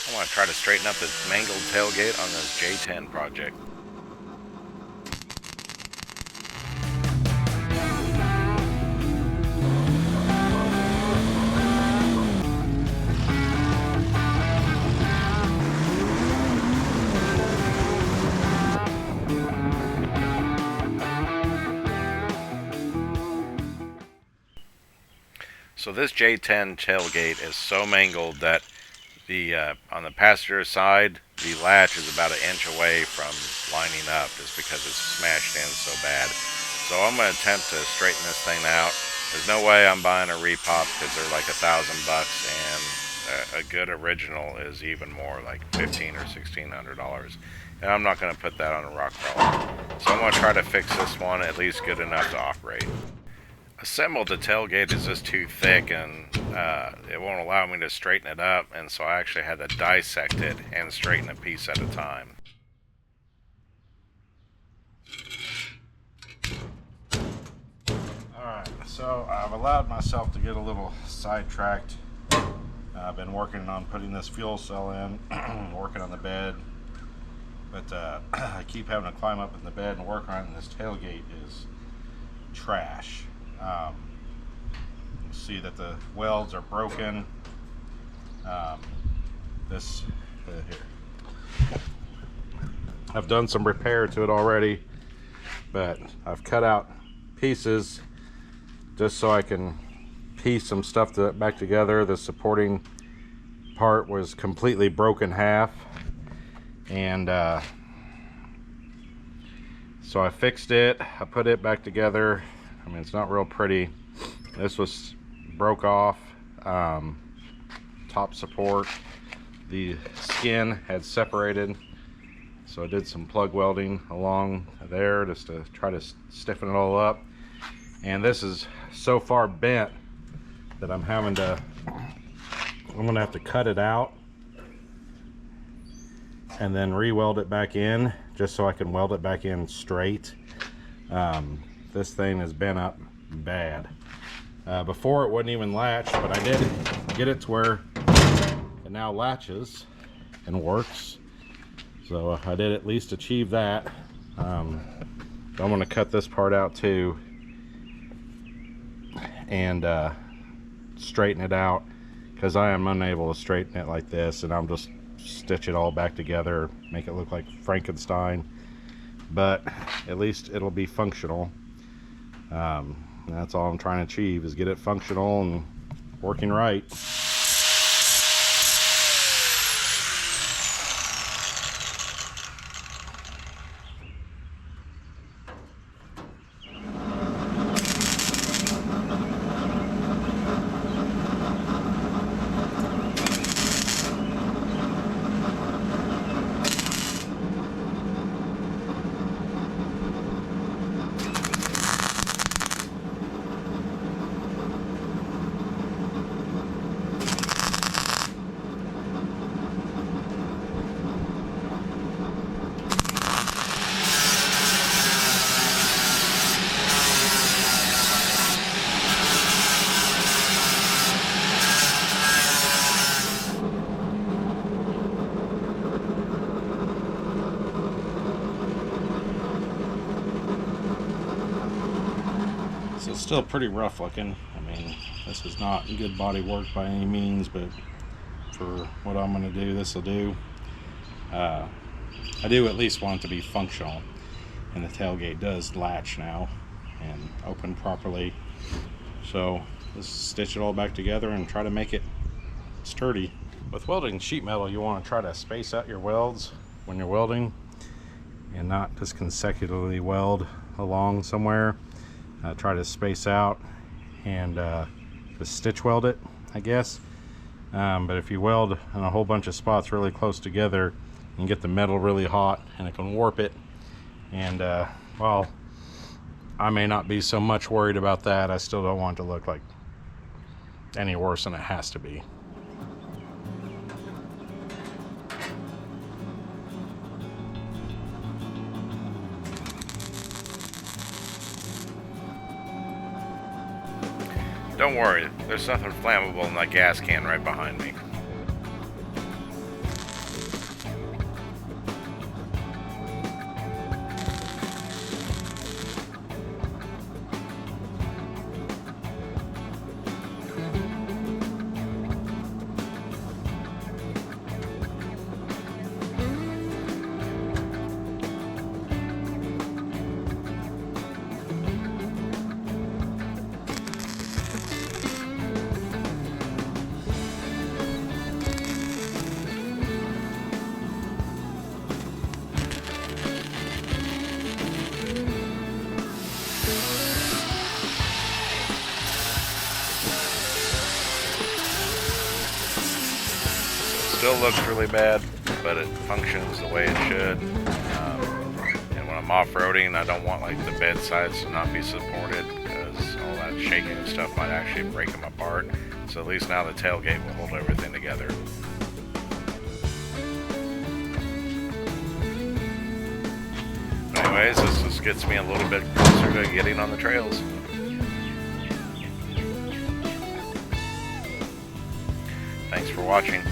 I want to try to straighten up this mangled tailgate on this J10 project. So this J10 tailgate is so mangled that the on the passenger side, the latch is about 1 inch away from lining up just because it's smashed in so bad. So I'm going to attempt to straighten this thing out. There's no way I'm buying a repop because they're like $1,000, and a good original is even more, like $1,500 or $1,600. And I'm not going to put that on a rock crawler. So I'm going to try to fix this one at least good enough to operate. Assembled the tailgate is just too thick, and it won't allow me to straighten it up, and so I actually had to dissect it and straighten a piece at a time. Alright, so I've allowed myself to get a little sidetracked. I've been working on putting this fuel cell in, working on the bed, but I keep having to climb up in the bed and work on it, and this tailgate is trash. You see that the welds are broken. Here. I've done some repair to it already, but I've cut out pieces just so I can piece some stuff back together. The supporting part was completely broken half, and so I fixed it. I put it back together. I mean, it's not real pretty. This was broke off, top support. The skin had separated, so I did some plug welding along there just to try to stiffen it all up. And this is so far bent that I'm gonna have to cut it out and then re-weld it back in just so I can weld it back in straight. This thing is bent up bad. Before it wouldn't even latch, but I did get it to where it now latches and works. So I did at least achieve that. I'm going to cut this part out too and straighten it out, because I am unable to straighten it like this, and I'm just stitch it all back together, make it look like Frankenstein. But at least it'll be functional. That's all I'm trying to achieve, is get it functional and working right. So it's still pretty rough looking. I mean, this is not good body work by any means, but for what I'm going to do, this will do. I do at least want it to be functional, and the tailgate does latch now and open properly. So let's stitch it all back together and try to make it sturdy. With welding sheet metal, you want to try to space out your welds when you're welding and not just consecutively weld along somewhere. Try to space out and just stitch weld it, I guess. But if you weld in a whole bunch of spots really close together, you can get the metal really hot and it can warp it. And well, I may not be so much worried about that. I still don't want it to look like any worse than it has to be. Don't worry, there's nothing flammable in that gas can right behind me. still looks really bad, but it functions the way it should. And when I'm off-roading, I don't want like the bed sides to not be supported, because all that shaking and stuff might actually break them apart. So at least now the tailgate will hold everything together. Anyways, this just gets me a little bit closer to getting on the trails. Thanks for watching.